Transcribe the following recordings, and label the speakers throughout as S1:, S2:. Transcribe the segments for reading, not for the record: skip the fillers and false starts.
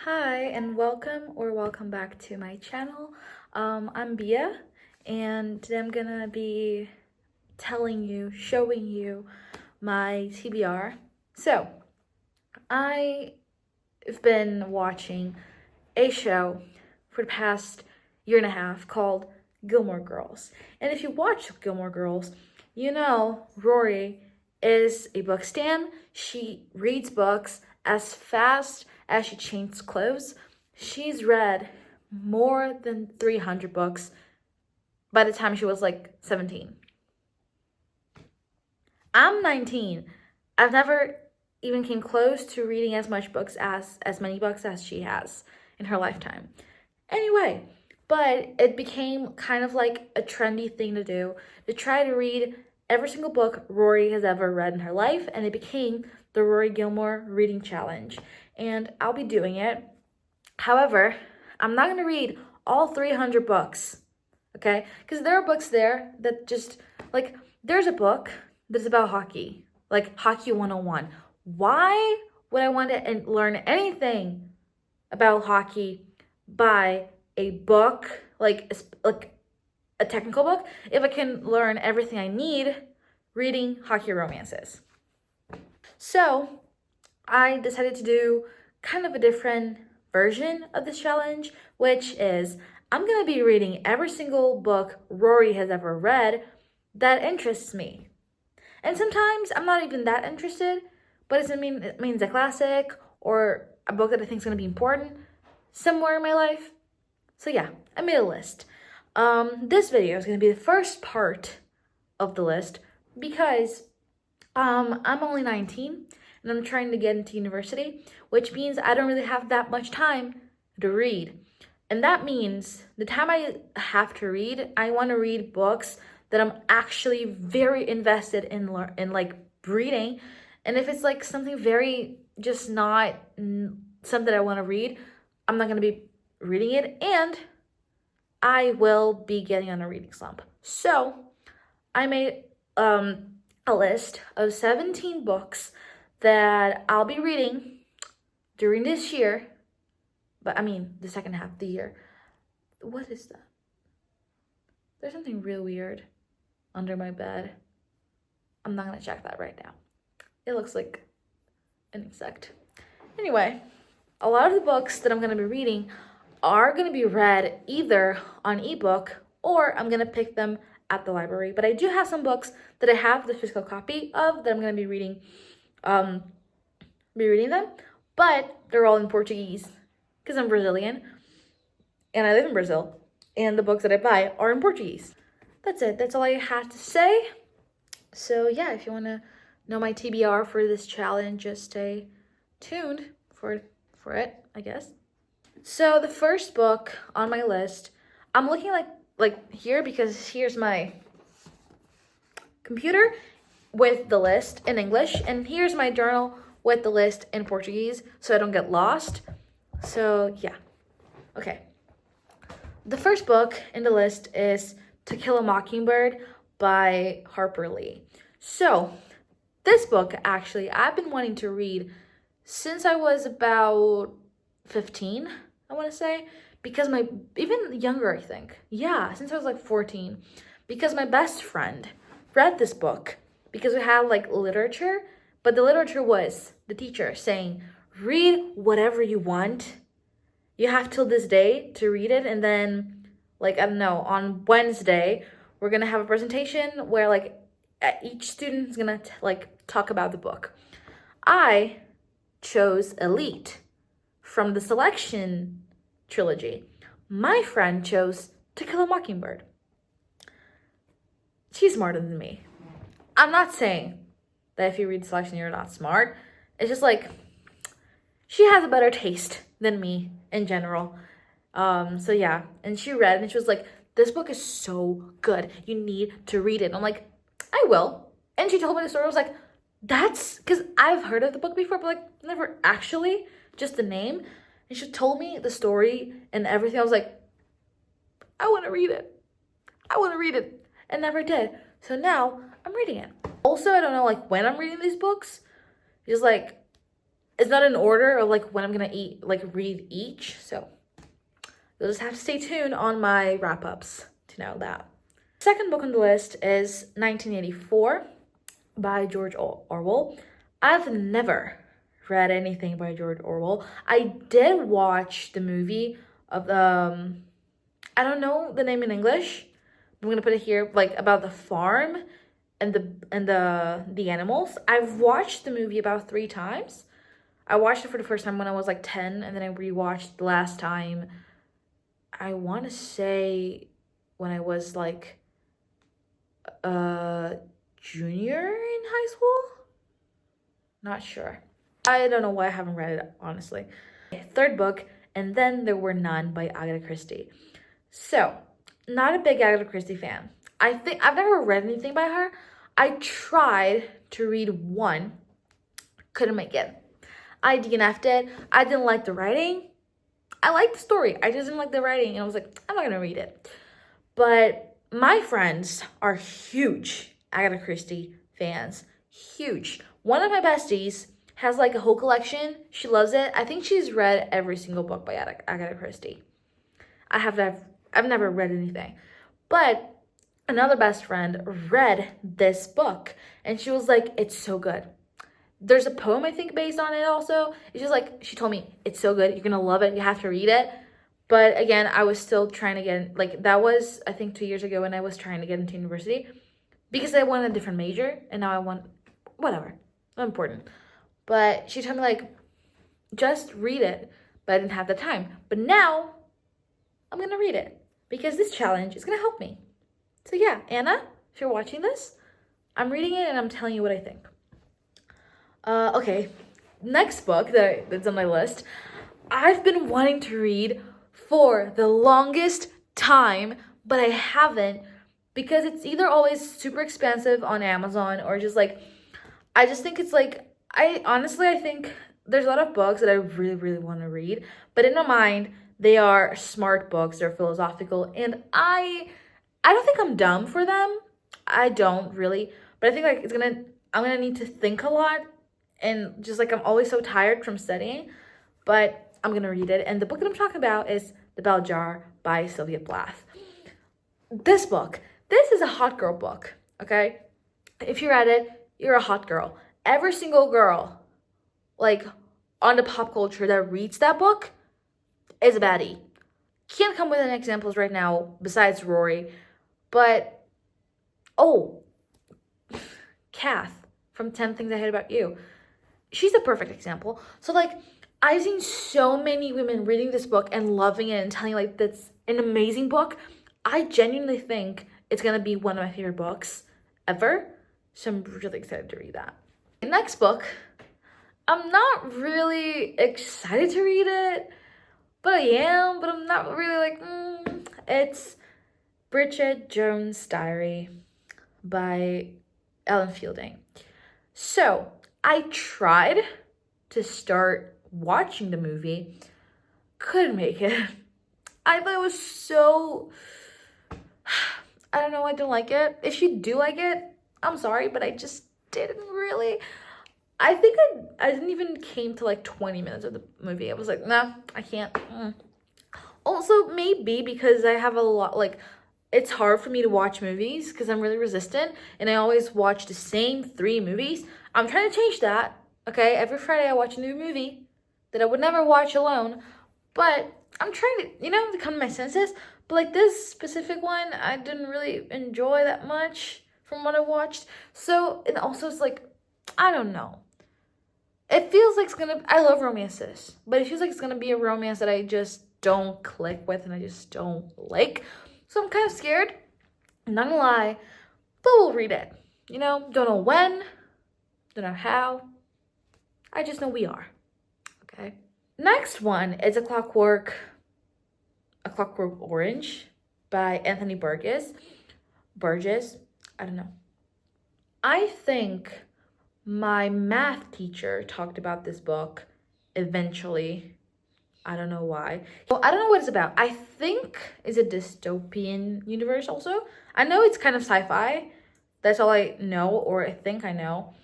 S1: Hi and welcome back to my channel. I'm Bia and today I'm gonna be showing you my TBR. So I've been watching a show for the past year and a half called Gilmore Girls. And if you watch Gilmore Girls, you know Rory is a book stan. She reads books as fast as she changes clothes. She's read more than 300 books by the time she was like 17. I'm 19. I've never even came close to reading as many books as she has in her lifetime. Anyway, but it became kind of like a trendy thing to do, to try to read every single book Rory has ever read in her life, and it became the Rory Gilmore reading challenge. And I'll be doing it. However, I'm not going to read all 300 books, okay? Because there are books there that just, like, there's a book that's about hockey, like Hockey 101. Why would I want to learn anything about hockey by a book, like a technical book, if I can learn everything I need reading hockey romances? So I decided to do kind of a different version of this challenge, which is I'm going to be reading every single book Rory has ever read that interests me. And sometimes I'm not even that interested, but it means a classic or a book that I think is going to be important somewhere in my life. So yeah, I made a list. This video is going to be the first part of the list because I'm only 19 and I'm trying to get into university, which means I don't really have that much time to read. And that means the time I have to read, I want to read books that I'm actually very invested in like reading. And if it's like something very just not something I want to read, I'm not going to be reading it, and I will be getting on a reading slump. So I made a list of 17 books that I'll be reading during this year, but I mean the second half of the year. What is that? There's something real weird under my bed. I'm not gonna check that right now. It looks like an insect. Anyway, a lot of the books that I'm gonna be reading are gonna be read either on ebook or I'm gonna pick them at the library. But I do have some books that I have the physical copy of that I'm gonna be reading. Them, but they're all in Portuguese because I'm Brazilian and I live in Brazil, and the books that I buy are in Portuguese. That's it. That's all I had to say. So yeah, if you want to know my TBR for this challenge, just stay tuned for it, I guess. So the first book on my list, I'm looking like here because here's my computer with the list in English, and here's my journal with the list in Portuguese so I don't get lost. So yeah, okay. The first book in the list is To Kill a Mockingbird by Harper Lee. So this book, actually, I've been wanting to read since I was about 15, I want to say, because even younger, I think. Yeah, since I was like 14, because my best friend read this book because we had like literature, but the literature was the teacher saying, read whatever you want. You have till this day to read it, and then like, I don't know, on Wednesday, we're gonna have a presentation where like each student is gonna talk about the book. I chose Elite from the Selection trilogy. My friend chose To Kill a Mockingbird. She's smarter than me. I'm not saying that if you read Selection, you're not smart. It's just like, she has a better taste than me in general. So yeah, and she read and she was like, this book is so good. You need to read it. I'm like, I will. And she told me the story. I was like, that's because I've heard of the book before, but like never actually, just the name. And she told me the story and everything. I was like, I want to read it. I want to read it. And never did. So now I'm reading it. Also, I don't know like when I'm reading these books. Just like it's not in order of like when I'm gonna read each. So you'll just have to stay tuned on my wrap-ups to know that. Second book on the list is 1984 by George Orwell. I've never read anything by George Orwell. I did watch the movie of I don't know the name in English. I'm gonna put it here, like about the farm and the animals. I've watched the movie about 3 times. I watched it for the first time when I was like 10, and then I rewatched the last time, I want to say when I was like junior in high school. Not sure. I don't know why I haven't read it, honestly. Third book, And Then There Were None by Agatha Christie. So, not a big Agatha Christie fan. I think I've never read anything by her. I tried to read one, couldn't make it. I DNF'd it. I didn't like the writing. I liked the story. I just didn't like the writing, and I was like, I'm not gonna read it. But my friends are huge Agatha Christie fans. Huge. One of my besties has like a whole collection. She loves it. I think she's read every single book by Agatha Christie. I've never read anything. But another best friend read this book, and she was like, it's so good. There's a poem, I think, based on it also. It's just like, she told me, it's so good. You're going to love it. You have to read it. But again, I was still trying to get, like, that was, I think, 2 years ago when I was trying to get into university. Because I wanted a different major, and now I want, whatever. Not important. But she told me, like, just read it. But I didn't have the time. But now, I'm going to read it. Because this challenge is going to help me. So yeah, Anna, if you're watching this, I'm reading it and I'm telling you what I think. Okay, next book that's on my list, I've been wanting to read for the longest time, but I haven't because it's either always super expensive on Amazon or just like, I just think it's like, I think there's a lot of books that I really, really want to read, but in my mind, they are smart books, they're philosophical, and I don't think I'm dumb for them. I don't really, but I think like I'm gonna need to think a lot. And just like I'm always so tired from studying, but I'm gonna read it. And the book that I'm talking about is The Bell Jar by Sylvia Plath. This is a hot girl book, okay? If you read it, you're a hot girl. Every single girl, like on the pop culture that reads that book is a baddie. Can't come with any examples right now besides Rory, but Kath from 10 Things I Hate About You. She's the perfect example. So like I've seen so many women reading this book and loving it and telling you like that's an amazing book. I genuinely think it's gonna be one of my favorite books ever. So I'm really excited to read that. The next book, I'm not really excited to read it, but I am, but I'm not really like, It's Bridget Jones' Diary by Ellen Fielding. So I tried to start watching the movie, couldn't make it. I thought it was so, I don't know, I don't like it. If you do like it, I'm sorry, but I just didn't really. I think I didn't even came to like 20 minutes of the movie. I was like, nah, I can't. Also, maybe because I have a lot, like, it's hard for me to watch movies because I'm really resistant and I always watch the same 3 movies. I'm trying to change that, okay? Every Friday I watch a new movie that I would never watch alone, but I'm trying to come to my senses. But like this specific one, I didn't really enjoy that much from what I watched. So, and also it's like, I don't know. It feels like I love romances, but it feels like it's gonna be a romance that I just don't click with and I just don't like. So I'm kind of scared, I'm not gonna lie, but we'll read it. Don't know when, don't know how. I just know we are, okay? Next one is A Clockwork Orange by Anthony Burgess, I don't know. I think my math teacher talked about this book eventually. I don't know why. Well, I don't know what it's about. I think it's a dystopian universe also. I know it's kind of sci-fi. That's all I know, or I think I know.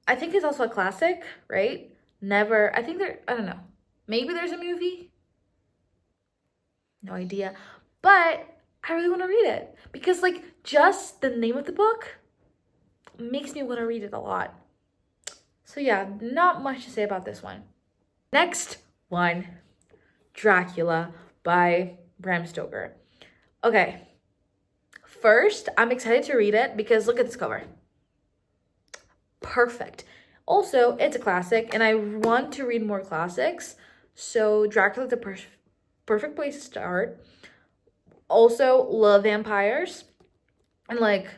S1: I think it's also a classic, right? Never, I think I don't know. Maybe there's a movie. No idea. But I really want to read it because like just the name of the book makes me want to read it a lot. So yeah, not much to say about this one. Next one, Dracula by Bram Stoker. Okay. First, I'm excited to read it because look at this cover. Perfect. Also, it's a classic and I want to read more classics. So Dracula's the perfect place to start. Also, love vampires. And like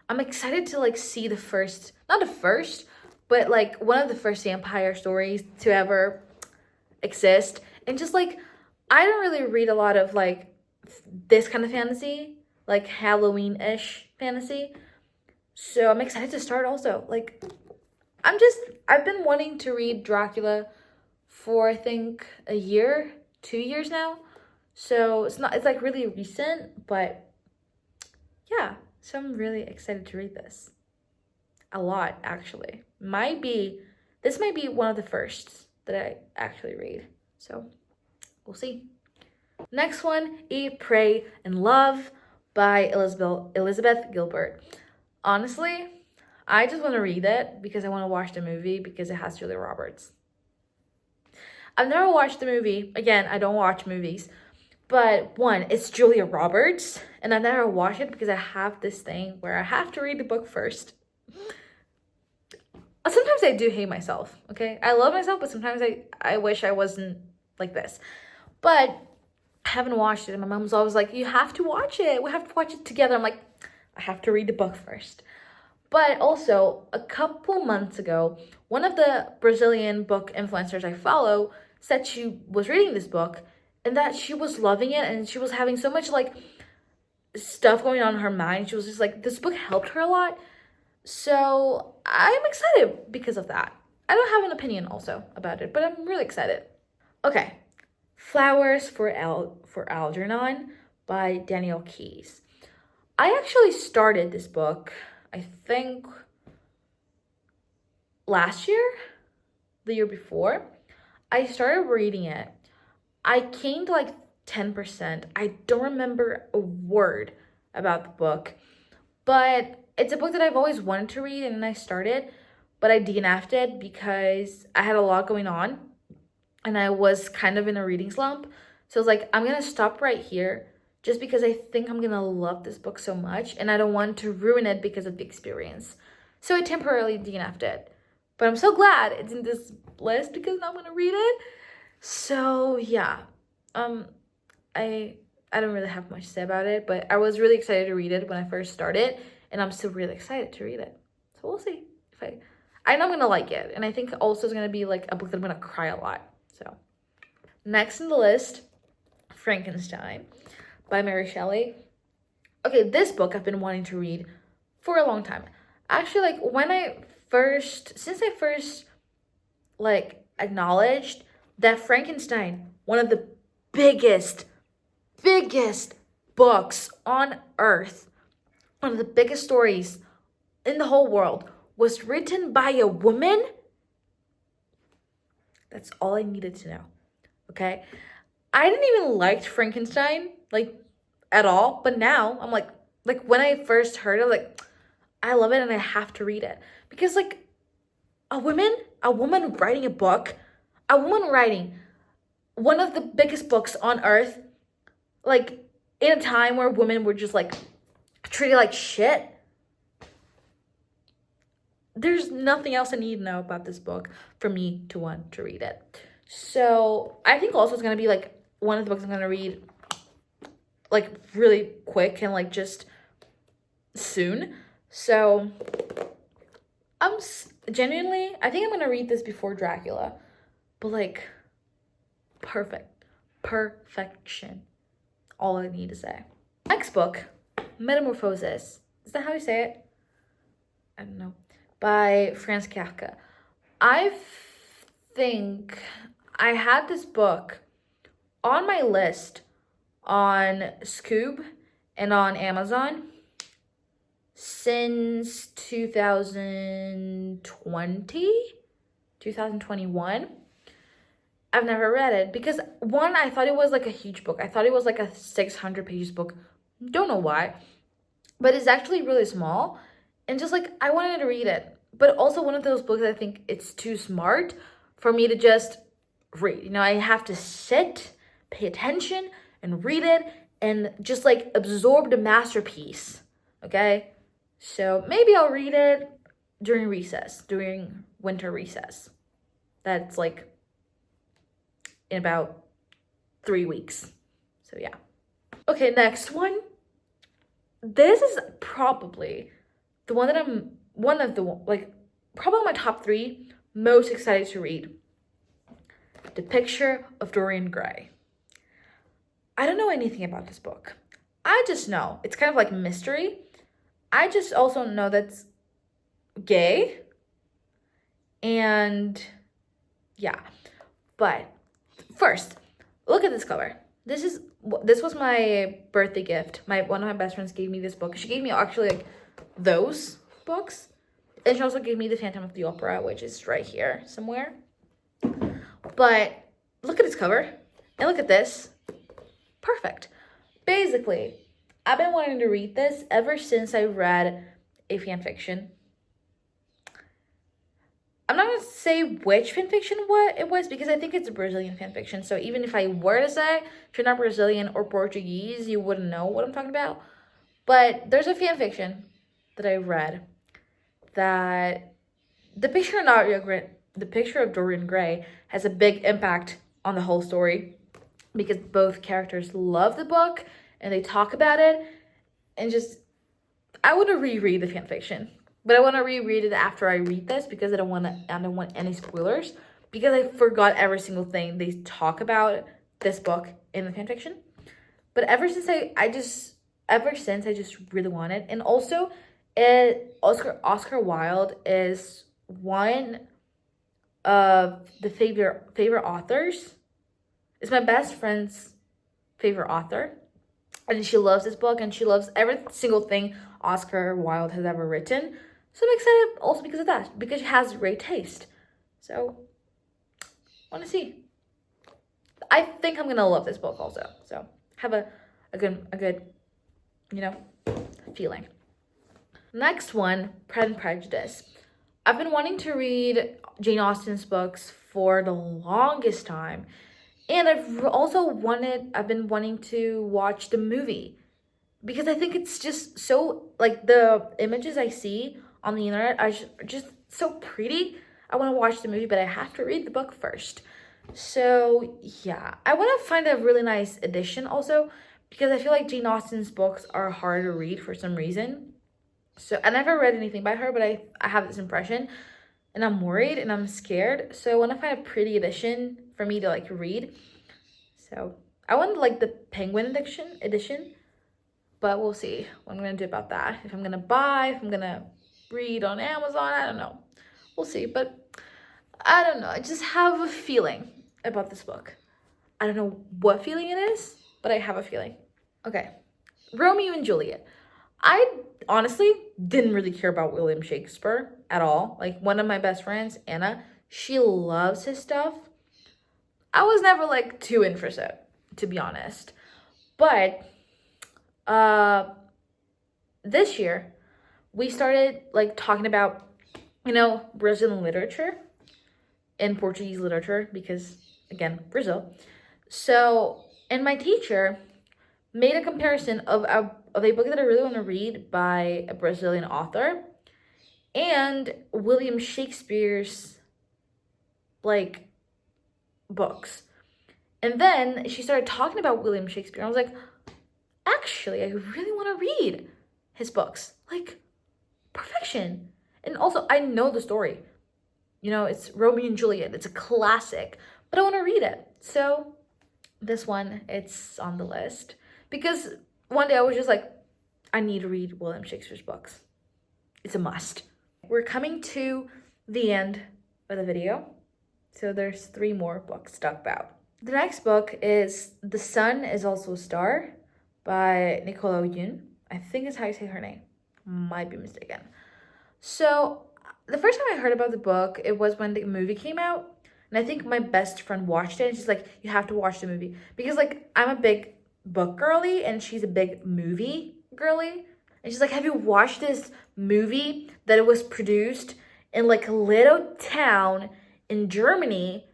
S1: I'm excited to like see the first, not the first, but like one of the first vampire stories to ever exist. And just like I don't really read a lot of like this kind of fantasy, like Halloween-ish fantasy. So I'm excited to start also. Like I've been wanting to read Dracula for I think a year, 2 years now. So it's like really recent, but yeah. So I'm really excited to read this. A lot actually. This might be one of the firsts that I actually read. So we'll see. Next one, Eat, Pray, and Love by Elizabeth Gilbert. Honestly, I just want to read it because I want to watch the movie because it has Julia Roberts. I've never watched the movie. Again, I don't watch movies. But one, it's Julia Roberts, and I never watched it because I have this thing where I have to read the book first. Sometimes I do hate myself, okay? I love myself, but sometimes I wish I wasn't like this. But I haven't watched it, and my mom's always like, you have to watch it. We have to watch it together. I'm like, I have to read the book first. But also, a couple months ago, one of the Brazilian book influencers I follow said she was reading this book and that she was loving it and she was having so much like stuff going on in her mind. She was just like, this book helped her a lot. So I'm excited because of that. I don't have an opinion also about it, but I'm really excited. Okay, Flowers for Algernon by Daniel Keyes. I actually started this book, I think, last year, the year before. I started reading it. I came to like 10%. I don't remember a word about the book, but it's a book that I've always wanted to read and I started, but I DNF'd it because I had a lot going on and I was kind of in a reading slump. So I was like, I'm going to stop right here just because I think I'm going to love this book so much and I don't want to ruin it because of the experience. So I temporarily DNF'd it. But I'm so glad it's in this list because now I'm going to read it. So yeah, I don't really have much to say about it, but I was really excited to read it when I first started, and I'm still really excited to read it. So we'll see if I know I'm gonna like it, and I think also it's gonna be like a book that I'm gonna cry a lot. So next in the list, Frankenstein by Mary Shelley. Okay, this book I've been wanting to read for a long time. Actually, like since I first like acknowledged that Frankenstein, one of the biggest books on earth, one of the biggest stories in the whole world, was written by a woman. That's all I needed to know. Okay? I didn't even like Frankenstein, like, at all, but now I'm like when I first heard it, like, I love it and I have to read it. Because like a woman writing a book, a woman writing one of the biggest books on earth, like in a time where women were just like treated like shit. There's nothing else I need to know about this book for me to want to read it. So I think also it's gonna be like one of the books I'm gonna read like really quick and like just soon. So I'm genuinely, I think I'm gonna read this before Dracula, but like perfection. All I need to say. Next book, Metamorphosis. Is that how you say it? I don't know. By Franz Kafka. I think I had this book on my list on Scoob and on Amazon since 2020, 2021. I've never read it because one, I thought it was like a huge book. I thought it was like a 600 pages book. Don't know why, but it's actually really small, and just like I wanted to read it. But also one of those books I think it's too smart for me to just read. You know, I have to sit, pay attention, and read it and just like absorb the masterpiece. Okay? So maybe I'll read it during recess, during winter recess. That's like in about 3 weeks. So yeah. Okay, next one. This is probably the one that I'm one of the like probably my top 3 most excited to read. The Picture of Dorian Gray. I don't know anything about this book. I just know it's kind of like mystery. I just also know that's gay. And yeah. But first, look at this cover. This was my birthday gift. One of my best friends gave me this book. She gave me actually like those books. And she also gave me The Phantom of the Opera, which is right here somewhere. But look at this cover. And look at this. Perfect. Basically, I've been wanting to read this ever since I read a fan fiction. I'm not going to say which fan fiction it was because I think it's a Brazilian fan fiction. So even if I were to say, if you're not Brazilian or Portuguese, you wouldn't know what I'm talking about. But there's a fan fiction that I read that the picture of Dorian Gray has a big impact on the whole story because both characters love the book and they talk about it. And just, I want to reread the fan fiction. But I want to reread it after I read this because I don't want any spoilers because I forgot every single thing they talk about this book in the fan fiction. But ever since I just really want it. And also, Oscar Wilde is one of the favorite authors. It's my best friend's favorite author. And she loves this book and she loves every single thing Oscar Wilde has ever written. So I'm excited also because of that, because she has great taste. So, want to see. I think I'm going to love this book also. So, have a good, feeling. Next one, Pride and Prejudice. I've been wanting to read Jane Austen's books for the longest time. And I've been wanting to watch the movie. Because I think it's just so, like, the images I see on the internet are just so pretty. I want to watch the movie, but I have to read the book first. So, yeah. I want to find a really nice edition also, because I feel like Jane Austen's books are hard to read for some reason. So, I never read anything by her, but I have this impression, and I'm worried, and I'm scared. So, I want to find a pretty edition for me to, like, read. So, I want, like, the Penguin edition. But we'll see what I'm going to do about that. If I'm going to read on Amazon, I don't know. We'll see. But I don't know. I just have a feeling about this book. I don't know what feeling it is, but I have a feeling. Okay. Romeo and Juliet. I honestly didn't really care about William Shakespeare at all. Like, one of my best friends, Anna, she loves his stuff. I was never, like, too interested, to be honest. But this year we started like talking about Brazilian literature and Portuguese literature because again Brazil. So and my teacher made a comparison of a book that I really want to read by a Brazilian author and William Shakespeare's like books. And then she started talking about William Shakespeare. I was like, actually, I really want to read his books. Like, perfection. And also, I know the story. It's Romeo and Juliet. It's a classic. But I want to read it. So, this one, it's on the list. Because one day I was just like, I need to read William Shakespeare's books. It's a must. We're coming to the end of the video. So, there's 3 more books to talk about. The next book is The Sun is Also a Star by Nicola Yoon. I think is how you say her name. Might be mistaken. So the first time I heard about the book, it was when the movie came out. And I think my best friend watched it, and she's like, you have to watch the movie. Because, like, I'm a big book girly, and she's a big movie girly. And she's like, have you watched this movie that it was produced in, like, a little town in Germany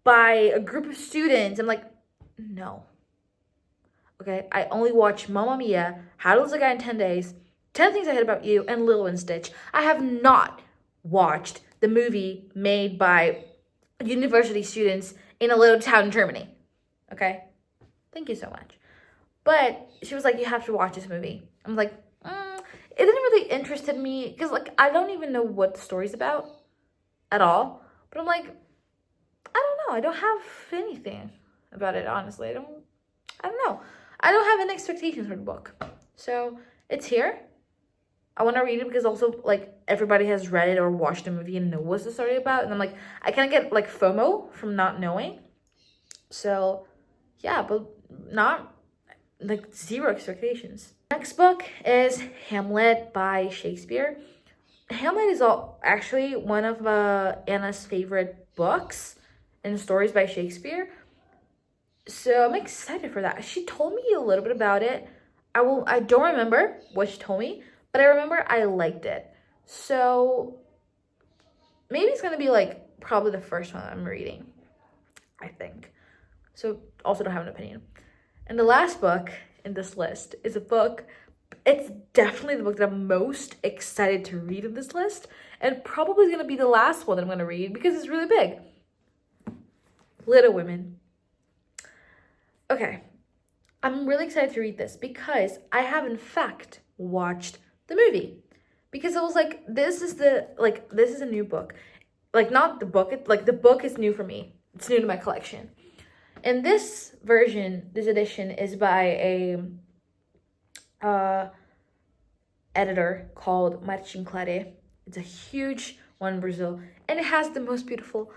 S1: by a group of students? I'm like, no. Okay, I only watched Mamma Mia, How to Lose a Guy in 10 Days, 10 Things I Hate About You, and Lilo and Stitch. I have not watched the movie made by university students in a little town in Germany. Okay? Thank you so much. But she was like, you have to watch this movie. I'm like, it didn't really interest me because, like, I don't even know what the story's about at all. But I'm like, I don't know. I don't have anything about it, honestly. I don't know. I don't have any expectations for the book. So it's here. I want to read it because also, like, everybody has read it or watched the movie and know what's the story about. And I'm like, I kind of get, like, FOMO from not knowing. So, yeah, but not, like, zero expectations. Next book is Hamlet by Shakespeare. Hamlet is actually one of Anna's favorite books and stories by Shakespeare. So I'm excited for that. She told me a little bit about it. I don't remember what she told me, but I remember I liked it. So maybe it's gonna be like probably the first one I'm reading, I think. So also don't have an opinion. And the last book in this list is a book, it's definitely the book that I'm most excited to read in this list, and probably gonna be the last one that I'm gonna read because it's really big. Little Women. Okay, I'm really excited to read this because I have in fact watched the movie. Because I was like, this is a new book. Like, not the book, the book is new for me. It's new to my collection. And this edition is by a editor called Martin Claret. It's a huge one in Brazil. And it has the most beautiful,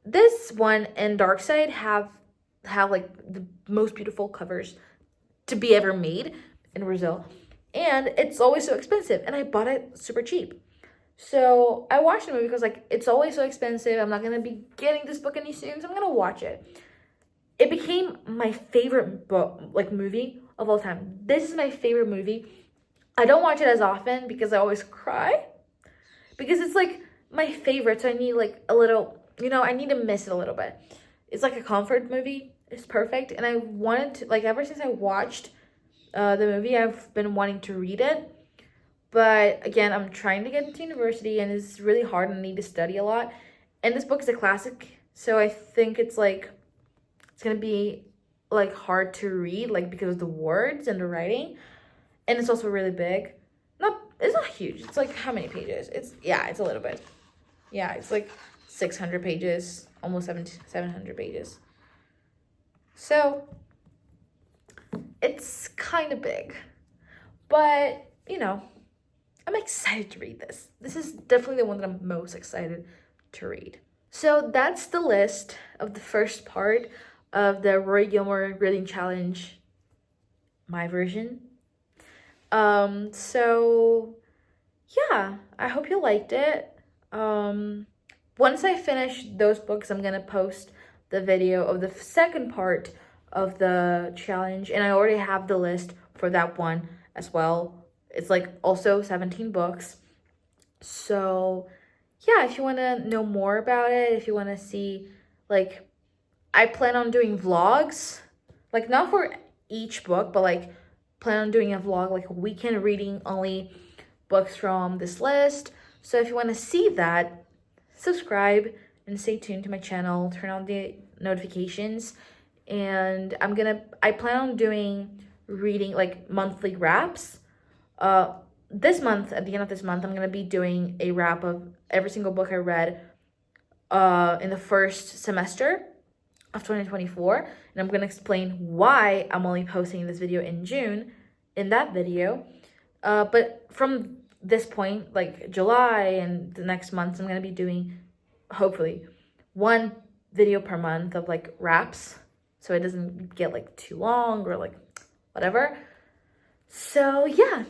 S1: this one and Dark Side have like the most beautiful covers to be ever made in Brazil. And it's always so expensive. And I bought it super cheap. So I watched the movie because, like, it's always so expensive. I'm not going to be getting this book any soon. So I'm going to watch it. It became my favorite book, like, movie of all time. This is my favorite movie. I don't watch it as often because I always cry. Because it's, like, my favorite. So I need, like, a little, I need to miss it a little bit. It's like a comfort movie. It's perfect. And I wanted to, like, ever since I watched the movie, I've been wanting to read it. But again, I'm trying to get into university and it's really hard and I need to study a lot. And this book is a classic. So I think it's like, it's going to be like hard to read, like, because of the words and the writing. And it's also really big. It's not huge. It's like, how many pages? It's a little bit. Yeah, it's like 600 pages, almost 700 pages. So it's kind of big, but I'm excited to read this. This is definitely the one that I'm most excited to read. So that's the list of the first part of the Rory Gilmore Reading Challenge, my version. So yeah, I hope you liked it. Once I finish those books, I'm gonna post the video of the second part of the challenge, and I already have the list for that one as well. It's like also 17 books. So yeah, if you want to know more about it, if you want to see, like, I plan on doing vlogs, like, not for each book, but like plan on doing a vlog, like a weekend reading only books from this list. So if you want to see that, subscribe and stay tuned to my channel, turn on the notifications. And I plan on doing reading, like, monthly wraps. This month, at the end of this month, I'm gonna be doing a wrap of every single book I read in the first semester of 2024, and I'm gonna explain why I'm only posting this video in June in that video. But from this point, like July and the next months, I'm gonna be doing, hopefully, one video per month of, like, wraps, so it doesn't get, like, too long or, like, whatever. So yeah,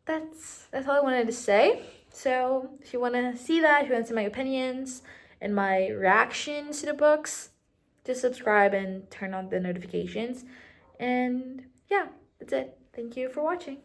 S1: that's all I wanted to say. So if you want to see that, if you want to see my opinions and my reactions to the books, just subscribe and turn on the notifications. And yeah, that's it. Thank you for watching.